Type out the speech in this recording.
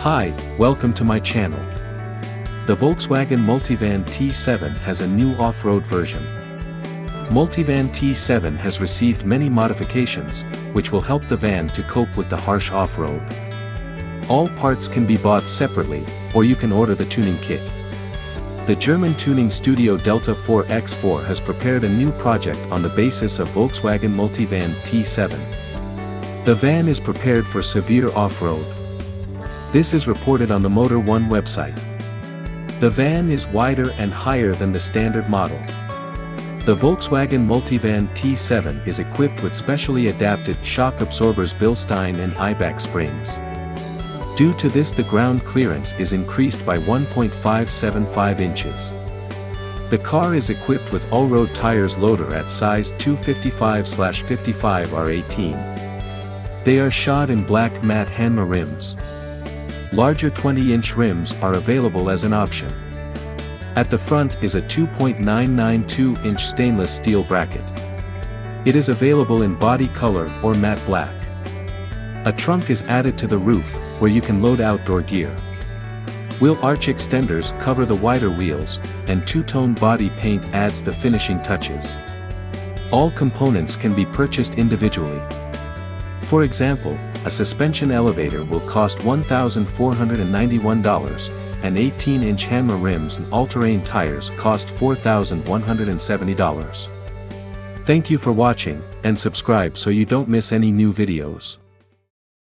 Hi, welcome to my channel. The Volkswagen Multivan T7 has a new off-road version. Multivan T7 has received many modifications, which will help the van to cope with the harsh off-road. All parts can be bought separately, or you can order the tuning kit. The German tuning studio Delta 4X4 has prepared a new project on the basis of Volkswagen Multivan T7. The van is prepared for severe off-road. This is reported on the Motor One website. The van is wider and higher than the standard model. The Volkswagen Multivan T7 is equipped with specially adapted shock absorbers Bilstein and Eibach springs. Due to this, the ground clearance is increased by 1.575 inches. The car is equipped with all-road tires loader at size 255/55 R18. They are shod in black matte Hanma rims. Larger 20-inch rims are available as an option. At the front is a 2.992-inch stainless steel bracket. It is available in body color or matte black. A trunk is added to the roof, where you can load outdoor gear. Wheel arch extenders cover the wider wheels, and two-tone body paint adds the finishing touches. All components can be purchased individually. For example, a suspension elevator will cost $1,491, and 18-inch Hanma rims and all-terrain tires cost $4,170. Thank you for watching, and subscribe so you don't miss any new videos.